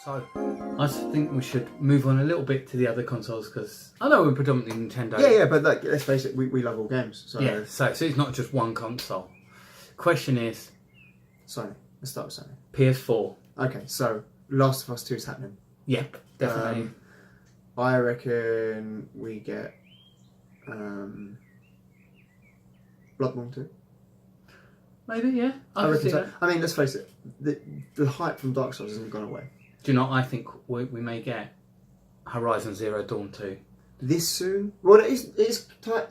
So, I think we should move on a little bit to the other consoles because I know we're predominantly Nintendo. Yeah, but like, let's face it, we love all games. So Yeah, so it's not just one console. Question is, Sony. Let's start with Sony. PS4. Okay, so Last of Us 2 is happening. Yep, definitely. I reckon we get Bloodborne 2. Maybe, yeah. I can reckon see so. that. I mean, let's face it, the hype from Dark Souls hasn't gone away. Do you know what I think we may get? Horizon Zero Dawn 2. This soon? Well, it's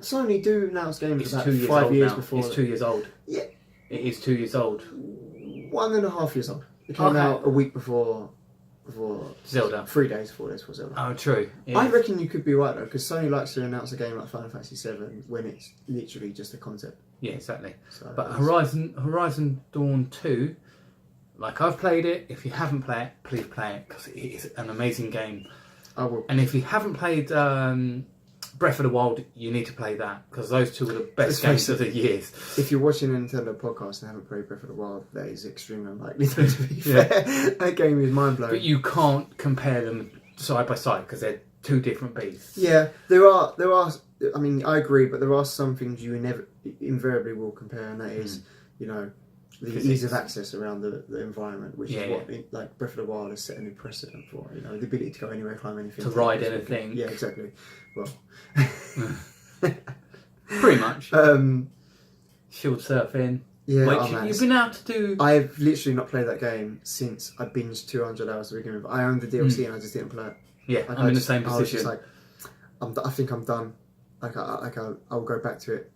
Sony do announce games It's about 2 years 5 old years now. before. It's 2 years old. Yeah. It is 2 years old. 1.5 years old. It came Okay. out a week before Zelda. 3 days, 4 days before Zelda. Oh, true. It I is. reckon you could be right though, because Sony likes to announce a game like Final Fantasy VII when it's literally just a concept. Yeah, exactly. So But it's- Horizon Dawn 2, like I've played it. If you haven't played it, please play it because it is an amazing game. I will. And if you haven't played Breath of the Wild, you need to play that because those two are the best Let's face games of the years. If you're watching a Nintendo podcast and haven't played Breath of the Wild, that is extremely unlikely. To be Yeah. fair, that game is mind blowing. But you can't compare them side by side because they're two different beasts. Yeah, there are. I mean, I agree, but there are some things you invariably will compare, and that is, you know, the Physics. ease of access around the environment, which Yeah, is what like Breath of the Wild has set a new precedent for. You know, the ability to go anywhere, climb anything, To ride anything. Yeah, exactly. Well, Pretty much. Shield surfing. yeah. Which oh, man, you've been out to do. I've literally not played that game since I binged 200 hours to begin with. I owned the DLC and I just didn't play it. Yeah, Like, I'm in the just- same I was just position. like, I think I'm done. I'll go back to it,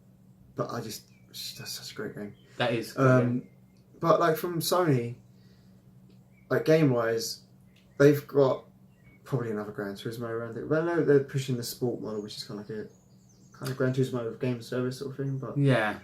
but that's such a great game. That is. brilliant. But like from Sony, like game wise, they've got probably another Gran Turismo around it. Well, no, they're pushing the sport model, which is kind of like a kind of Gran Turismo with game service sort of thing. But Yeah.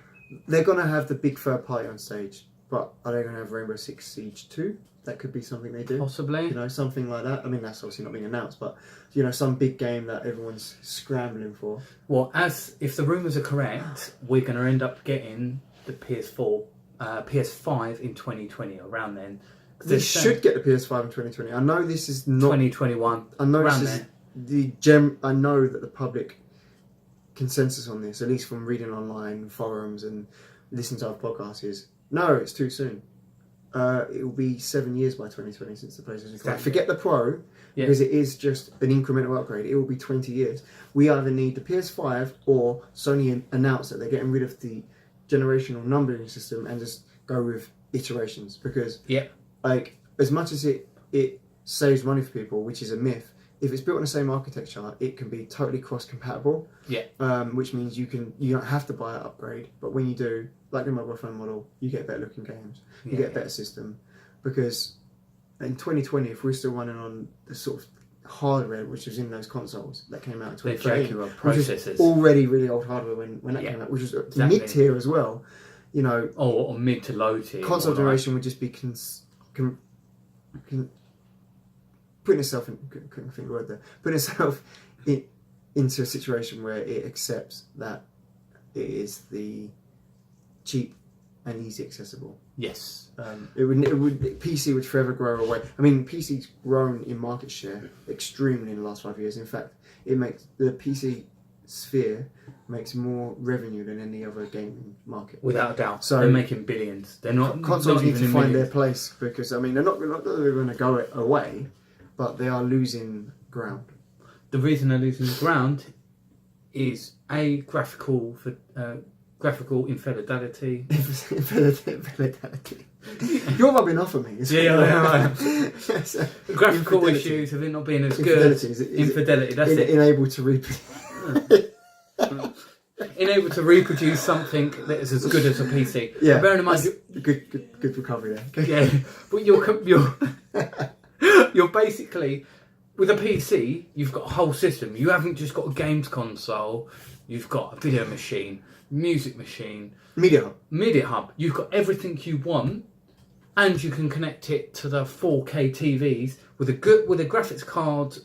they're gonna have the big third party on stage. But are they gonna have Rainbow Six Siege 2? That could be something they do. Possibly. You know, something like that. I mean, that's obviously not being announced, but you know, some big game that everyone's scrambling for. Well, if the rumours are correct, we're going to end up getting the PS5 in 2020, around then. They should get the PS5 in 2020. I know this is not 2021. I know around this is there. I know that the public consensus on this, at least from reading online forums and listening to our podcasts, is no, it's too soon. It will be 7 years by 2020 since the PlayStation 5. Exactly. Forget the Pro, because it is just an incremental upgrade. It will be 20 years. We either need the PS5 or Sony announce that they're getting rid of the generational numbering system and just go with iterations. Because like as much as it saves money for people, which is a myth, if it's built on the same architecture, it can be totally cross-compatible. Which means you don't have to buy an upgrade, but when you do, like the mobile phone model, you get better looking games, you get a better system. Because in 2020, if we're still running on the sort of hardware which was in those consoles that came out in 2013, which was already really old hardware when that came out, which was mid-tier as well, you know, or mid to low tier. console generation would just be putting itself in, couldn't think of the word there, putting itself into a situation where it accepts that it is the cheap and easy accessible. Yes. PC would forever grow away. I mean, PC's grown in market share extremely in the last 5 years. In fact, it makes the PC sphere makes more revenue than any other gaming market. Without a doubt. So they're making billions. They're not. Consoles not need even to in find millions. their place because, I mean, they're not going to go away, but they are losing ground. The reason they're losing ground is graphical infidelity. Infidelity. You're rubbing off on me. Graphical issues of it not being as good. Infidelity. That's it. Unable to reproduce. Unable to reproduce something that is as good as a PC. Yeah. But bearing in mind, good recovery there. yeah, but you're basically with a PC. You've got a whole system. You haven't just got a games console. You've got a video machine, music machine, Media Hub. You've got everything you want, and you can connect it to the 4K TVs with a graphics card.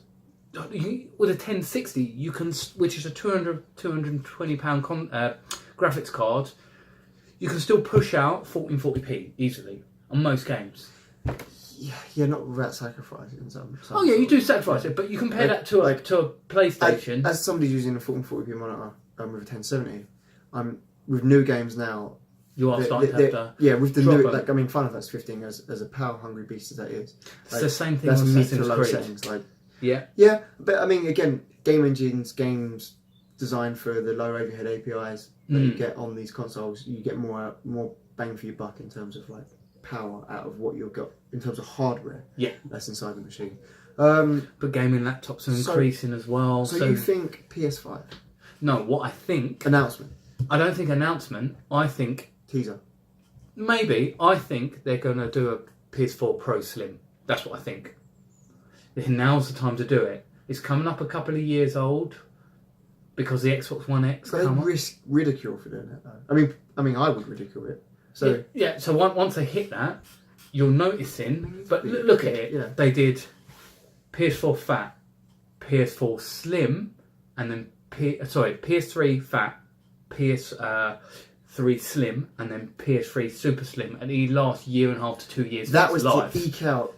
With a 1060, you can, which is a 220 pound graphics card, you can still push out 1440p easily on most games. Yeah, not without sacrificing some. Oh yeah, you do sacrifice it, but you compare that to a PlayStation. As somebody using a 1440p monitor with a 1070, with new games now. You are starting to have to with the new Final Fantasy 15 as a power hungry beast as that is. It's the same thing. That's with mid to low Assassin's settings. Yeah, but I mean, again, games designed for the low overhead APIs that you get on these consoles, you get more bang for your buck in terms of power out of what you've got in terms of hardware. Yeah, that's inside the machine. But gaming laptops are increasing as well. So you think PS5? No, what I think announcement. I don't think announcement. I think teaser. Maybe I think they're going to do a PS4 Pro Slim. That's what I think. Now's the time to do it. It's coming up a couple of years old because the Xbox One X. But they risk ridicule for doing that, though. I mean, I would ridicule it. So yeah. So once they hit that, you're noticing. But look at it. Yeah. They did PS4 Fat, PS4 Slim, and then PS3 Fat, PS3 Slim, and then PS3 Super Slim. And the last year and a half to 2 years. That was to eke out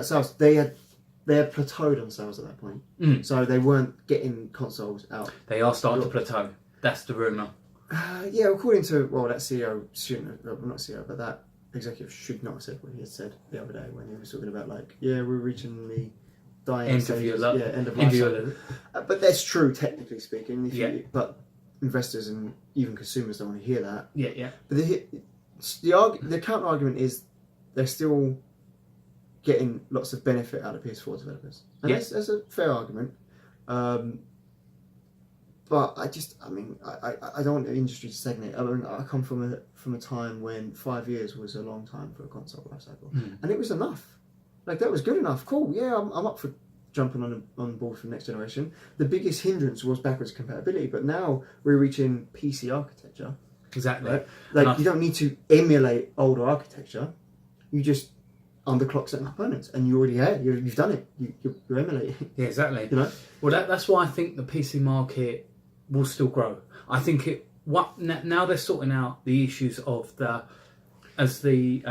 sales. They had plateaued on sales at that point, so they weren't getting consoles out. They are starting to plateau. That's the rumour. Yeah, according to that CEO shouldn't have, not CEO, but that executive should not have said what he had said the other day when he was talking about we're reaching the dying end stages. End of life. But that's true technically speaking. But investors and even consumers don't want to hear that. Yeah. But the counter argument is they're still getting lots of benefit out of PS4 developers, and that's a fair argument. But I don't want the industry to stagnate. I mean, I come from a time when 5 years was a long time for a console lifecycle, and it was enough. That was good enough. Cool. Yeah, I'm up for jumping on board for the next generation. The biggest hindrance was backwards compatibility, but now we're reaching PC architecture. Exactly. Right? You don't need to emulate older architecture. You just underclock certain components, and you already you've done it. You're emulating. Yeah, exactly. Well, that's why I think the PC market will still grow. I think now they're sorting out the issues of as the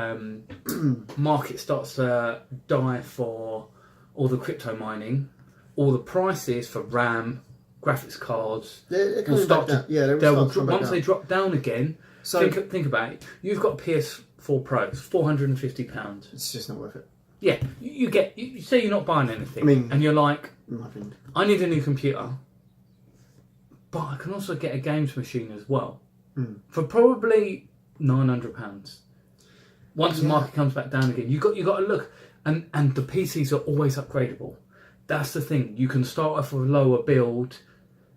market starts to die for all the crypto mining, all the prices for RAM, graphics cards will start to once they drop down again. So think about it. You've got PS4 Pro, it's £450. It's just not worth it. Yeah, you say you're not buying anything, and you're like, I need a new computer, but I can also get a games machine as well for probably £900. Once the market comes back down again, you got to look, and the PCs are always upgradable. That's the thing. You can start off with a lower build.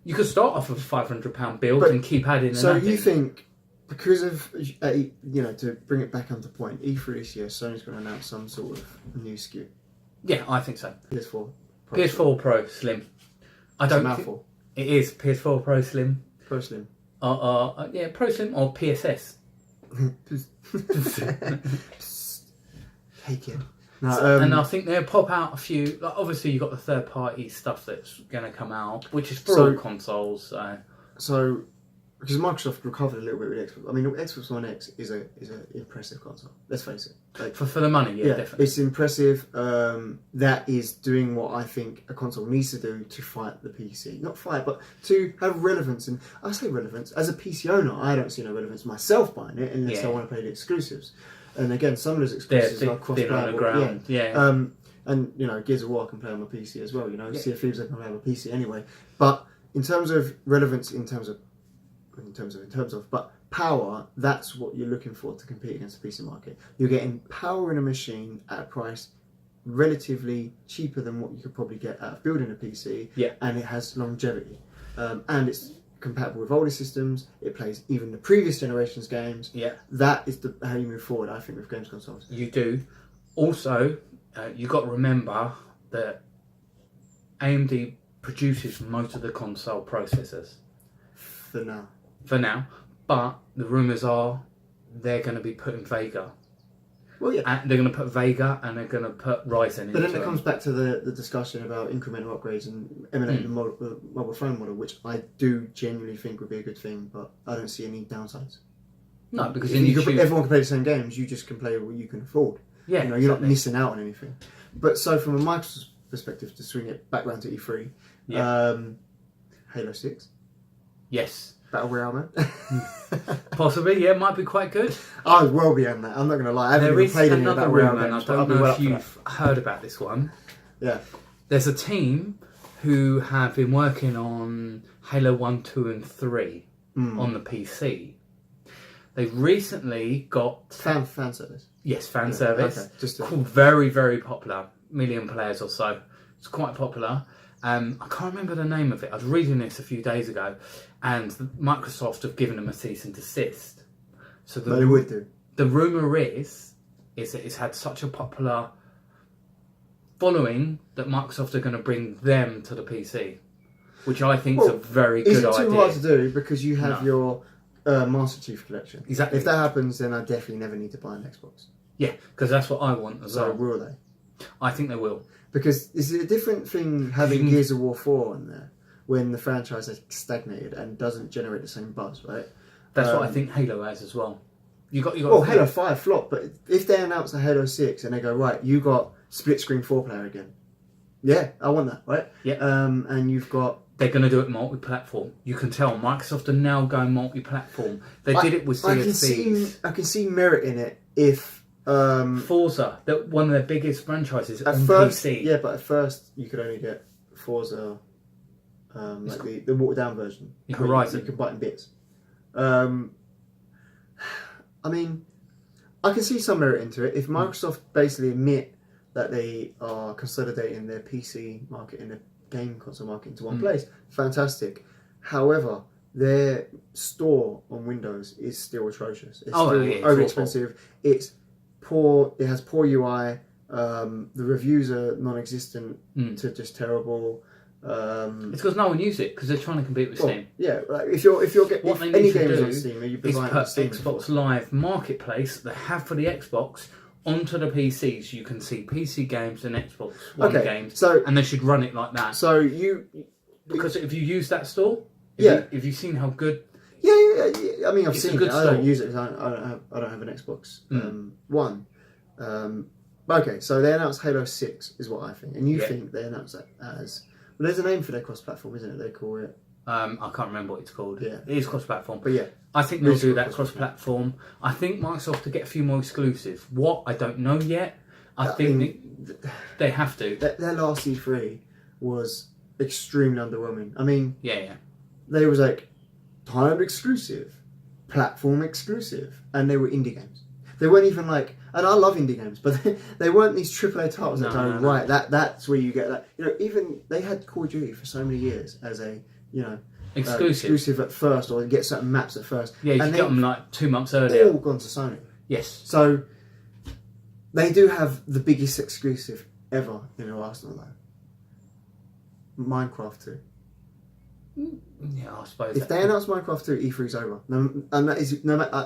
You can start off with a £500 build and keep adding. So you think because of to bring it back onto point, E3 this year, Sony's going to announce some sort of new SKU. Yeah, I think so. PS4 Pro Slim. I don't. Mouthful. It is PS4 Pro Slim. Pro Slim. Pro Slim or PSS. Take it. And I think they'll pop out a few. Obviously, you've got the third-party stuff that's going to come out, which is for all consoles. So, because Microsoft recovered a little bit with Xbox. I mean, Xbox One X is an impressive console. Let's face it. For the money, yeah, definitely. It's impressive. That is doing what I think a console needs to do to fight the PC. Not fight, but to have relevance. And I say relevance as a PC owner. I don't see no relevance myself buying it unless I want to play the exclusives. And again, some of those exclusives are cross-platform. And Gears of War I can play on my PC as well. Sea of Thieves I can play on my PC anyway. But in terms of relevance, in terms of, but power, that's what you're looking for to compete against the PC market. You're getting power in a machine at a price relatively cheaper than what you could probably get out of building a PC. And it has longevity, and it's compatible with older systems. It plays even the previous generation's games. That is how you move forward, I think, with games consoles. You do. Also, you've got to remember that AMD produces most of the console processors. For now. But the rumours are they're going to be putting Vega. Well, yeah. And they're going to put Vega and they're going to put Ryzen. But then it comes back to the discussion about incremental upgrades and emulating the mobile phone model, which I do genuinely think would be a good thing, but I don't see any downsides. No, because everyone can play the same games, you just can play what you can afford. Yeah, you're not exactly. missing out on anything. But so from a Microsoft perspective, to swing it back round to E3, Halo 6, Yes. Battle Royale, man. Possibly, yeah, might be quite good. I was well beyond that. I'm not going to lie. I haven't There even is played any of another Battle Royale rumour, and I games, but I'll don't be know well if up for that. you've heard about this one. Yeah. There's a team who have been working on Halo 1, 2 and 3 on the PC. They've recently got... Fan service. Yes, fan service. Okay, just to... Called very, very popular. Million players or so. It's quite popular. I can't remember the name of it. I was reading this a few days ago, and Microsoft have given them a cease and desist. So But they would do. the rumour is that it's had such a popular following that Microsoft are going to bring them to the PC, which I think is a very good idea. Is it too hard to do because you have your Master Chief collection? Exactly. If that happens, then I definitely never need to buy an Xbox. Yeah, because that's what I want as well. So will they? I think they will. Because is it a different thing having Gears of War 4 on there when the franchise has stagnated and doesn't generate the same buzz, right? That's what I think Halo has as well. You got. Well, Halo 5 flopped, but if they announce a Halo 6 and they go, right, you got split screen 4-player again. Yeah, I want that, right? Yeah. And you've got... They're going to do it multi-platform. You can tell Microsoft are now going multi-platform. They did it with Sea of Thieves. I can see merit in it if... Forza, one of their biggest franchises at on first, PC. Yeah, but at first you could only get Forza, like the watered down version. Horizon. You could buy it in bits. I mean, I can see some merit into it. If Microsoft basically admit that they are consolidating their PC market and the game console market into one place, fantastic. However, their store on Windows is still atrocious. It's still over expensive. It's poor. It has poor UI. The reviews are non-existent to just terrible. It's because no one uses it because they're trying to compete with Steam. Yeah, like if any game is on Steam, you've been is buying put on Steam Xbox before. Live Marketplace that they have for the Xbox onto the PCs. You can see PC games and Xbox One games, and they should run it like that. So because if you use that store, if you've seen how good. Yeah. I mean, I've seen it. I don't use it because I don't have an Xbox One. Okay, so they announced Halo 6 is what I think, and you think they announced that as... Well, there's a name for their cross-platform, isn't it? They call it... I can't remember what it's called. Yeah. It is cross-platform. But yeah. I think they'll do that cross-platform. I think Microsoft to get a few more exclusives. What? I don't know yet. I think they have to. Their last E3 was extremely underwhelming. I mean... Yeah. They was like, timed exclusive, platform exclusive, and they were indie games. They weren't even like... And I love indie games, but they weren't these AAA titles that go, right, that's where you get that. You know, even they had Call of Duty for so many years as a, exclusive at first, or get certain maps at first. Yeah, you could get them like 2 months earlier. All gone to Sony. Yes. So they do have the biggest exclusive ever in their arsenal, though. Minecraft 2. Yeah, I suppose. If they announce Minecraft 2, E3's over. And that is no matter.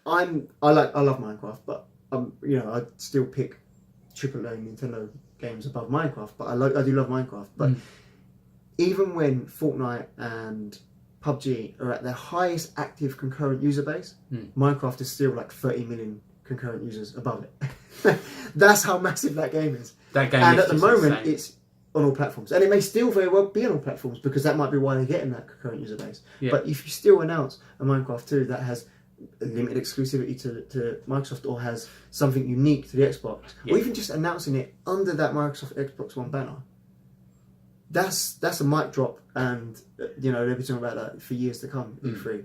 I love Minecraft, but I'd still pick AAA Nintendo games above Minecraft. But I do love Minecraft. But even when Fortnite and PUBG are at their highest active concurrent user base, Minecraft is still like 30 million concurrent users above it. That's how massive that game is. That game, and is at the moment, insane. it's on all platforms, and it may still very well be on all platforms because that might be why they're getting that concurrent user base. Yeah. But if you still announce a Minecraft 2 that has a limited exclusivity to Microsoft or has something unique to the Xbox, or even just announcing it under that Microsoft Xbox One banner, that's a mic drop, and they'll be talking about that for years to come. E3,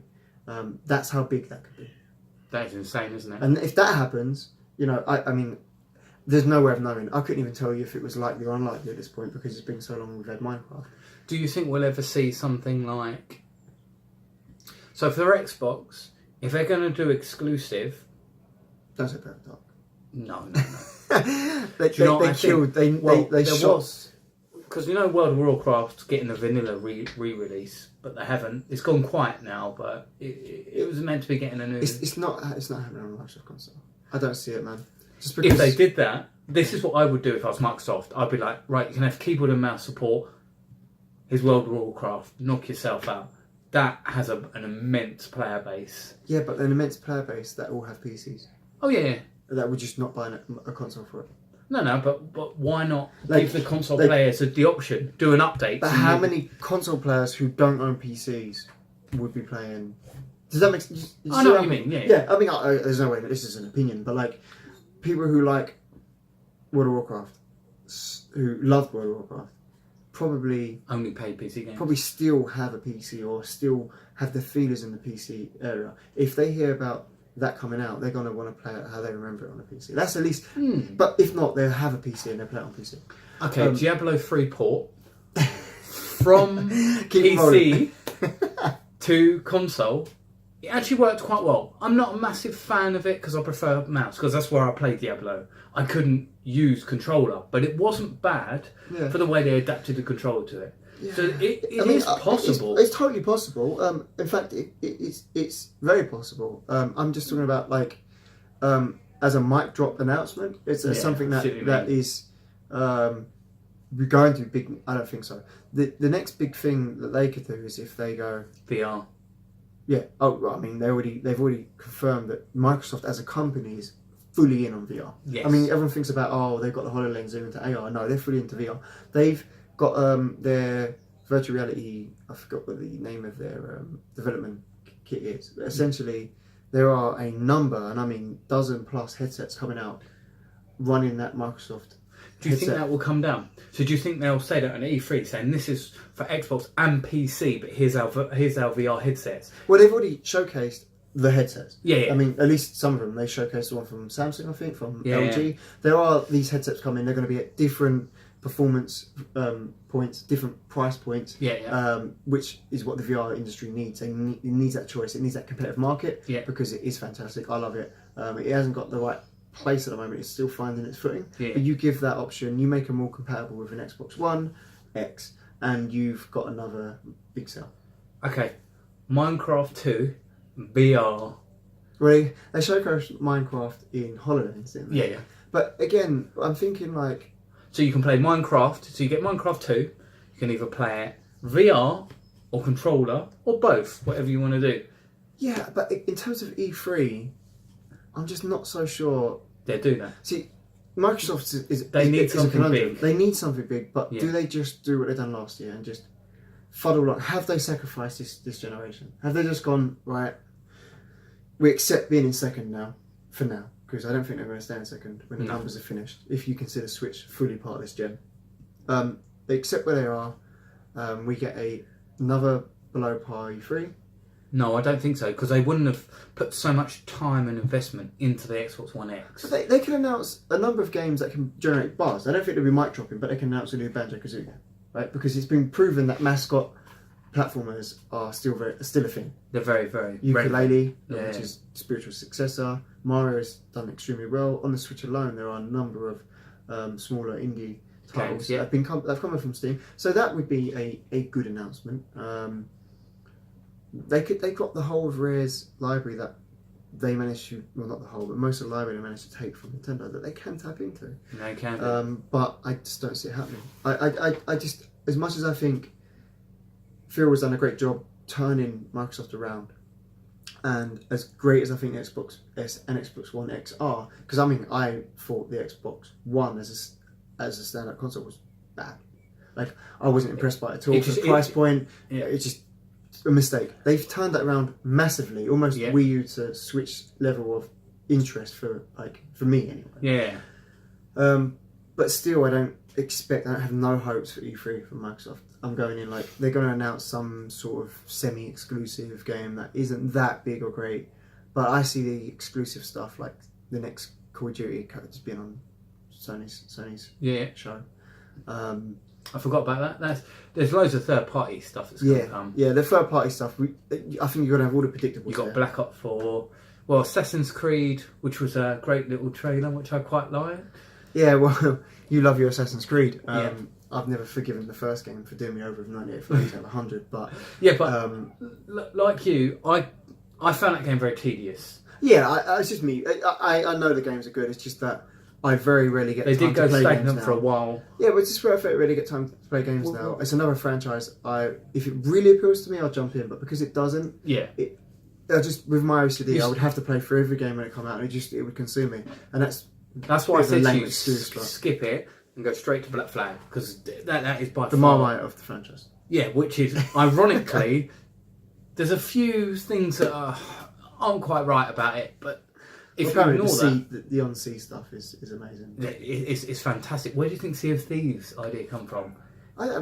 that's how big that could be. That is insane, isn't it? And if that happens, I mean, there's no way of knowing. I couldn't even tell you if it was likely or unlikely at this point because it's been so long we've had Minecraft. Do you think we'll ever see something like... So for their Xbox, if they're going to do exclusive... Don't say Perfect Dark. No. They killed... They shot... Because World of Warcraft's getting a vanilla re-release, but they haven't. It's gone quiet now, but it was meant to be getting a new... It's not happening on a Microsoft console. I don't see it, man. Just because... If they did that, this is what I would do if I was Microsoft. I'd be like, right, you can have keyboard and mouse support. Here's World of Warcraft. Knock yourself out. That has an immense player base. Yeah, but an immense player base that all have PCs. Oh, yeah. that would just not buy a console for it. No, but why not Like- give the console like- players the option, do an update? But and how you- many console players who don't own PCs would be playing? Does that make sense? I know what you mean, yeah. Yeah, I mean, there's no way that this is an opinion, but like people who like World of Warcraft, who love World of Warcraft, probably Only paid PC games. probably still have a PC or still have the feelers in the PC area. If they hear about that coming out, they're going to want to play it how they remember it on a PC. That's at least. But if not, they'll have a PC and they'll play it on PC. Okay, Diablo 3 port from Keep PC to console. It actually worked quite well. I'm not a massive fan of it because I prefer mouse, because that's where I played Diablo. I couldn't use controller, but it wasn't bad Yeah. for the way they adapted the controller to it. So it I mean, is possible. It's totally possible. In fact, it's very possible. I'm just talking about like as a mic drop announcement. It's something I see what you that mean. is we're going to be big. I don't think so. The next big thing that they could do is if they go. VR. Yeah. Oh, well, I mean, they've already confirmed that Microsoft as a company is fully in on VR. Yes. I mean, everyone thinks about they've got the HoloLens zoom into AR. No, they're fully into VR. They've got their virtual reality. I forgot what the name of their development kit is. But essentially, there are a number, and I mean dozen plus headsets coming out running that Microsoft. Do you think headset. that will come down? So do you think they'll say that on E3, saying this is for Xbox and PC, but here's our VR headsets? Well, they've already showcased the headsets. Yeah. I mean, at least some of them. They showcased the one from Samsung, I think, from Yeah, LG. There are these headsets coming. They're going to be at different performance points, different price points. Yeah. Which is what the VR industry needs. It needs that choice. It needs that competitive market. Yeah. Because it is fantastic. I love it. It hasn't got the right place at the moment. It's still finding its footing. Yeah. But you give that option. You make them more compatible with an Xbox One X, and you've got another big sell. Okay. Minecraft 2 VR. Really, they showcased Minecraft in HoloLens, didn't they? Yeah. But again, I'm thinking like, So you can play Minecraft. So you get Minecraft 2. You can either play it VR or controller or both, whatever you want to do. yeah, but in terms of E3, I'm just not so sure. They're doing that. See, Microsoft They need is a something conundrum. big. They need something big, but Yeah. do they just do what they done last year and just fuddle on? Have they sacrificed this generation? Have they just gone, right, we accept being in second now, for now, because I don't think they're going to stay in second when the No. numbers are finished, if you consider Switch fully part of this gen. They accept where they are. We get another below par E3. No, I don't think so, because they wouldn't have put so much time and investment into the Xbox One X. But they can announce a number of games that can generate buzz. I don't think they'll be mic dropping, but they can announce a new Banjo-Kazooie, right? Because it's been proven that mascot platformers are still a thing. They're very, very Ukulele, Yeah. which is spiritual successor. Mario has done extremely well. On the Switch alone, there are a number of smaller indie titles Games, yeah. that have come from Steam. So that would be a good announcement. They got the whole of Rare's library that they managed to, well, not the whole, but most of the library they managed to take from Nintendo that they can tap into. They can do. But I just don't see it happening. I just, as much as I think Phil has done a great job turning Microsoft around, and as great as I think Xbox S and Xbox One X are, because I mean, I thought the Xbox One as a standard console was bad. Like, I wasn't impressed by it at all. It For just- the price point, yeah. it's just a mistake. They've turned that around massively, almost Yeah. Wii U to Switch level of interest for me anyway. Yeah. But still, I don't have no hopes for E3 from Microsoft. I'm going in like they're going to announce some sort of semi-exclusive game that isn't that big or great, but I see the exclusive stuff like the next Call of Duty just being on Sony's Yeah. show. I forgot about that. There's loads of third-party stuff that's going to come. Yeah, the third-party stuff. I think you're going to have all the predictables. You got there. Black Ops 4, well, Assassin's Creed, which was a great little trailer, which I quite like. Yeah, well, you love your Assassin's Creed. Yeah. I've never forgiven the first game for doing me over with 98 for 8 out of 100, but Yeah, but like you, I found that game very tedious. yeah, it's just me. I know the games are good. It's just that I very rarely get They time did go to play games stagnant now. for a while. Yeah, but it's just where I don't really get time to play games now. Well, It's another franchise. If it really appeals to me, I'll jump in. But because it doesn't, Yeah. just with my OCD, You I would have to play through every game when it come out, and it would consume me, and That's why I bit of a said to lame you, excuse, but- skip it and go straight to Black Flag, because that is by the far... Marmite of the franchise. Yeah, which is, ironically, there's a few things that aren't quite right about it, but if you ignore that... The on-sea stuff is amazing. It's fantastic. Where do you think Sea of Thieves idea come from?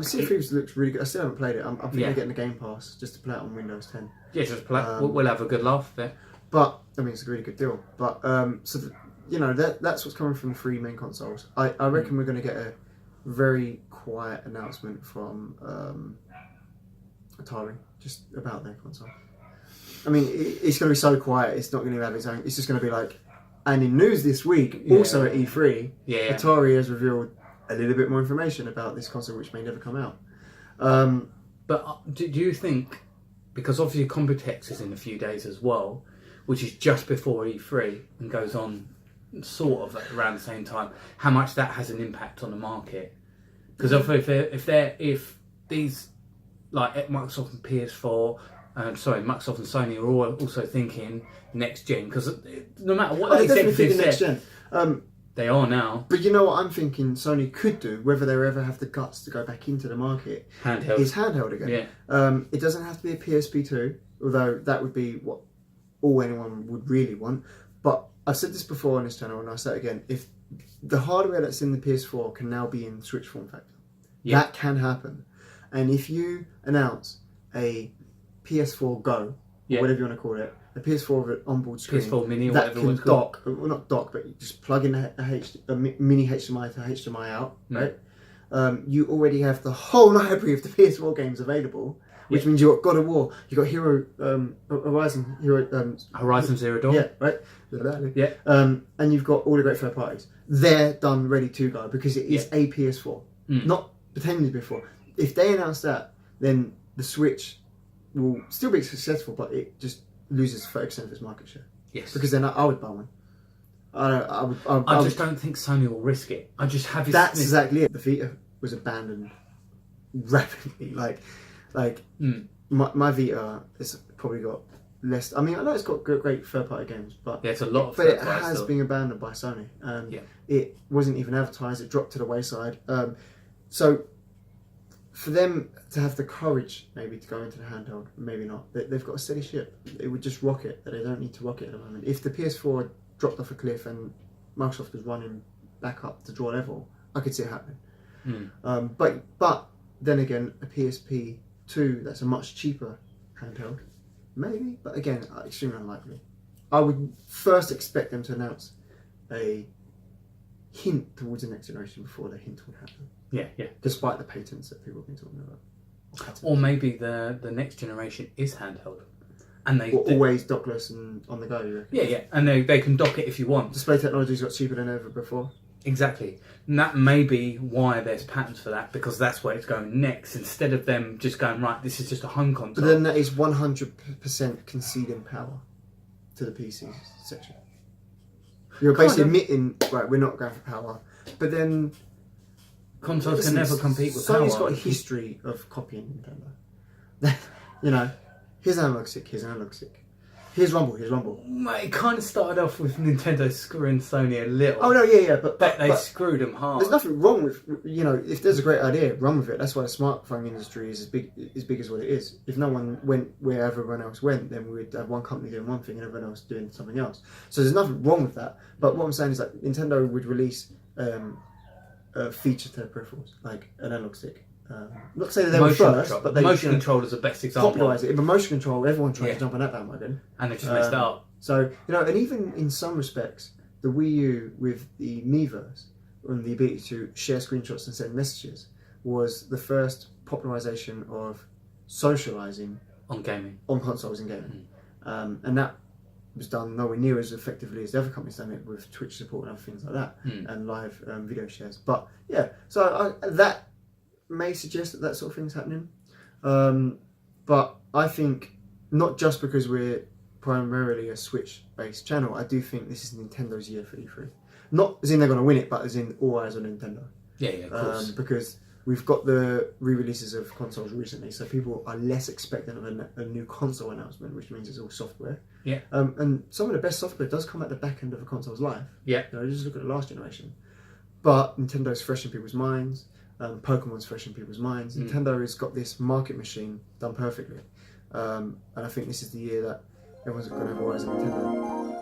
Sea of Thieves looks really good. I still haven't played it. I'm thinking Yeah. of getting the Game Pass just to play it on Windows 10. Yeah, just play. We'll have a good laugh there. But I mean, it's a really good deal. But that's what's coming from the 3 main consoles. I reckon we're going to get a very quiet announcement from Atari just about their console. I mean, it's going to be so quiet. It's not going to have its own. It's just going to be like. And in news this week, also at E3, Atari has revealed a little bit more information about this console, which may never come out. But do you think, because obviously Computex is in a few days as well, which is just before E3 and goes on sort of around the same time, how much that has an impact on the market? Because if these like Microsoft and PS4, Microsoft and Sony are all also thinking next gen, because no matter what they're the definitely thinking executive next gen. they are now. But you know what I'm thinking Sony could do, whether they ever have the guts to go back into the market, Handheld. is handheld again. Yeah. It doesn't have to be a PSP 2, although that would be what all anyone would really want. But I've said this before on this channel, and I'll say it again. If the hardware that's in the PS4 can now be in Switch form factor, that can happen. And if you announce a PS4 Go, or whatever you want to call it, a PS4 with an onboard screen, PS4 Mini, or that whatever can dock, well not dock, but you just plug in a mini HDMI to HDMI out, right? You already have the whole library of the PS4 games available, which means you've got God of War, you've got Horizon Zero Dawn. Yeah, right? Yeah. And you've got all the great third parties. They're done, ready to go, because it is a PS4, not pretending to be before. If they announce that, then the Switch will still be successful, but it just loses 30% of its market share. Yes. Because then I would buy one. I just don't think Sony will risk it. I just have this... That's exactly it. The Vita was abandoned rapidly. My Vita has probably got less... I mean, I know it's got great third-party games, but... Yeah, it's a lot of But it third-party has still. been abandoned by Sony. It wasn't even advertised. It dropped to the wayside. So... For them to have the courage, maybe, to go into the handheld, maybe not. They've got a steady ship. It would just rocket. They don't need to rocket at the moment. If the PS4 dropped off a cliff and Microsoft was running back up to draw level, I could see it happening. But then again, a PSP 2 that's a much cheaper handheld, maybe. But again, extremely unlikely. I would first expect them to announce a hint towards the next generation before the hint would happen. Yeah. Despite the patents that people have been talking about. Or maybe the next generation is handheld. And they always dockless and on the go, you reckon? Yeah. And they can dock it if you want. Display technology's got cheaper than ever before. Exactly. And that may be why there's patents for that, because that's where it's going next, instead of them just going, right, this is just a home console. But then that is 100% conceding power to the PC section. You're basically admitting, right, we're not going for power. But then... Consoles can never compete with power. Sony's got a history of copying Nintendo. You know, here's analog stick, here's analog stick. Here's Rumble, here's Rumble. It kind of started off with Nintendo screwing Sony a little. Oh no, yeah, but they screwed them hard. There's nothing wrong with, you know, if there's a great idea, run with it. That's why the smartphone industry is as big as what it is. If no one went where everyone else went, then we would have one company doing one thing and everyone else doing something else. So there's nothing wrong with that. But what I'm saying is that Nintendo would release a feature to their peripherals, like an analog stick. Not to say that they were first, but they motion control is the best example. Popularise it. But motion control, everyone tried to jump on that bandwagon, and they just messed it up. So you know, and even in some respects, the Wii U with the Miiverse and the ability to share screenshots and send messages was the first popularisation of socialising on gaming, on consoles and gaming, and that was done nowhere near as effectively as the other companies done it with Twitch support and other things like that, and live video shares. But yeah, so that may suggest that sort of thing's happening. But I think not just because we're primarily a Switch-based channel, I do think this is Nintendo's year for E3. Not as in they're going to win it, but as in all eyes on Nintendo. Yeah, of course. Because we've got the re-releases of consoles recently, so people are less expectant of a new console announcement, which means it's all software. Yeah. And some of the best software does come at the back end of a console's life. Yeah. You know, just look at the last generation. But Nintendo's fresh in people's minds. Pokemon's fresh in people's minds. Nintendo has got this market machine done perfectly. And I think this is the year that everyone's going to have eyes on Nintendo.